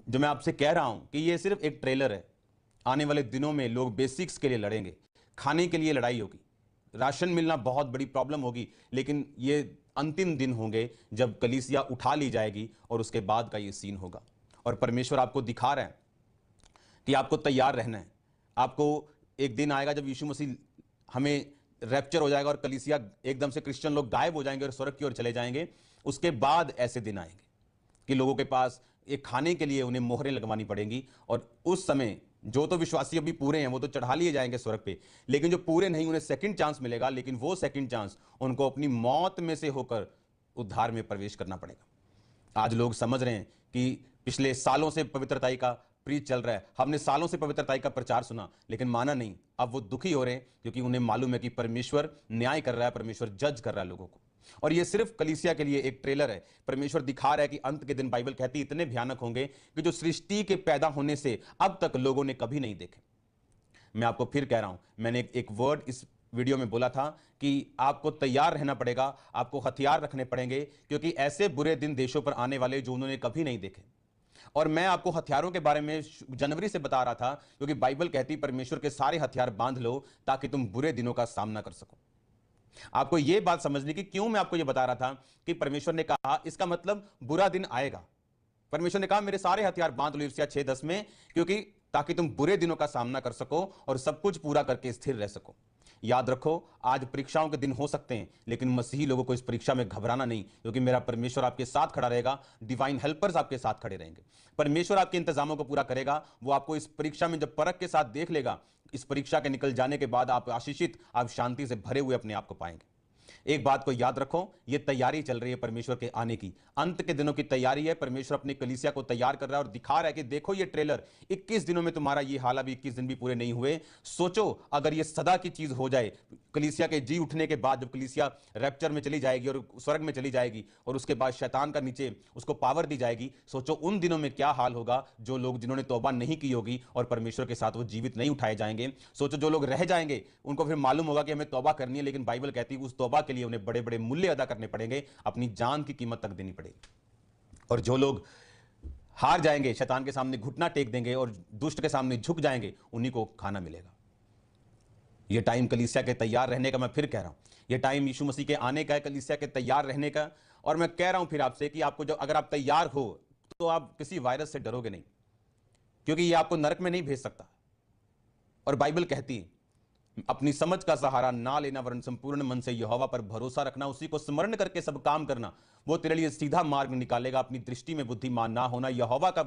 जो मैं आपसे कह रहा हूं कि ये सिर्फ एक ट्रेलर है। आने वाले दिनों में लोग बेसिक्स के लिए लड़ेंगे, खाने के लिए लड़ाई होगी, राशन मिलना बहुत बड़ी प्रॉब्लम होगी, लेकिन ये अंतिम दिन होंगे जब कलीसिया उठा ली जाएगी और उसके बाद का ये सीन होगा। और परमेश्वर आपको दिखा रहा है कि आपको तैयार रहना है। आपको एक दिन आएगा जब यीशु मसीह हमें रैप्चर हो जाएगा और कलीसिया एकदम से क्रिश्चियन लोग गायब हो जाएंगे और स्वर्ग की ओर चले जाएंगे। उसके बाद ऐसे दिन आएंगे कि लोगों के पास एक खाने के लिए उन्हें मोहरें लगवानी पड़ेंगी, और उस समय जो तो विश्वासी अभी पूरे हैं वो तो चढ़ा लिए जाएंगे स्वर्ग पे, लेकिन जो पूरे नहीं उन्हें सेकंड चांस मिलेगा, लेकिन वो सेकंड चांस उनको अपनी मौत में से होकर उद्धार में प्रवेश करना पड़ेगा। आज लोग समझ रहे हैं कि पिछले सालों से पवित्रताई का प्रीच चल रहा है, हमने सालों से पवित्रताई का प्रचार सुना लेकिन माना नहीं। अब वो दुखी हो रहे हैं क्योंकि उन्हें मालूम है कि परमेश्वर न्याय कर रहा है, परमेश्वर जज कर रहा है लोगों को। और ये सिर्फ कलीसिया के लिए एक ट्रेलर है। परमेश्वर दिखा रहा है कि अंत के दिन, बाइबल कहती है, इतने भयानक होंगे कि जो सृष्टि के पैदा होने से अब तक लोगों ने कभी नहीं देखे। मैं आपको फिर कह रहा हूं, मैंने एक वर्ड इस वीडियो में बोला था कि आपको तैयार रहना पड़ेगा, आपको हथियार रखने पड़ेंगे, क्योंकि ऐसे बुरे दिन देशों पर आने वाले जो उन्होंने कभी नहीं देखे। और मैं आपको हथियारों के बारे में जनवरी से बता रहा था, क्योंकि बाइबल कहती परमेश्वर के सारे हथियार बांध लो ताकि तुम बुरे दिनों का सामना कर सको। आपको यह बात समझने की क्यों मैं आपको यह बता रहा था कि परमेश्वर ने कहा इसका मतलब बुरा दिन आएगा। परमेश्वर ने कहा मेरे सारे हथियार बांध लो, यिर्मयाह 6:10 में, क्योंकि ताकि तुम बुरे दिनों का सामना कर सको और सब कुछ पूरा करके स्थिर रह सको। याद रखो, आज परीक्षाओं के दिन हो सकते हैं, लेकिन मसीही लोगों को इस परीक्षा में घबराना नहीं, क्योंकि मेरा परमेश्वर आपके साथ खड़ा रहेगा। डिवाइन हेल्पर्स आपके साथ खड़े रहेंगे। परमेश्वर आपके इंतजामों को पूरा करेगा। वो आपको इस परीक्षा में जब परख के साथ देख लेगा, इस परीक्षा के निकल जाने के बाद आप आशीषित, आप शांति से भरे हुए अपने आप को पाएंगे। एक बात को याद रखो, यह तैयारी चल रही है परमेश्वर के आने की, अंत के दिनों की तैयारी है। परमेश्वर अपनी कलीसिया को तैयार कर रहा है और दिखा रहा है कि देखो ये ट्रेलर, 21 दिनों में तुम्हारा ये हाल, अभी 21 दिन भी पूरे नहीं हुए। सोचो अगर ये सदा की चीज हो जाए, कलीसिया के जी उठने के बाद, जब कलीसिया रैप्चर में चली जाएगी और स्वर्ग में चली जाएगी और उसके बाद शैतान का नीचे उसको पावर दी जाएगी, सोचो उन दिनों में क्या हाल होगा। जो लोग जिन्होंने तौबा नहीं की होगी और परमेश्वर के साथ वो जीवित नहीं उठाए जाएंगे। सोचो जो लोग रह जाएंगे उनको फिर मालूम होगा कि हमें तौबा करनी है, लेकिन बाइबल कहती है उस तौबा के लिए उन्हें बड़े बड़े मूल्य अदा करने पड़ेंगे, अपनी जान की कीमत तक देनी पड़ेगी। और जो लोग हार जाएंगे, शैतान के सामने घुटना टेक देंगे और दुष्ट के सामने झुक जाएंगे, उन्हीं को खाना मिलेगा। यह टाइम कलीसिया के तैयार रहने का, मैं फिर कह रहा हूं, यह टाइम यीशु मसीह के आने का है, कलीसिया के तैयार रहने का। और मैं कह रहा हूं फिर आपसे कि आपको, जब अगर आप तैयार हो तो आप किसी वायरस से डरोगे नहीं, क्योंकि यह आपको नरक में नहीं भेज सकता। और बाइबल कहती है अपनी समझ का सहारा ना लेना, वरन संपूर्ण मन से यहोवा पर भरोसा रखना, उसी को स्मरण करके सब काम करना, वो तेरे लिए सीधा मार्ग निकालेगा। अपनी दृष्टि में बुद्धिमान ना होना, यहोवा का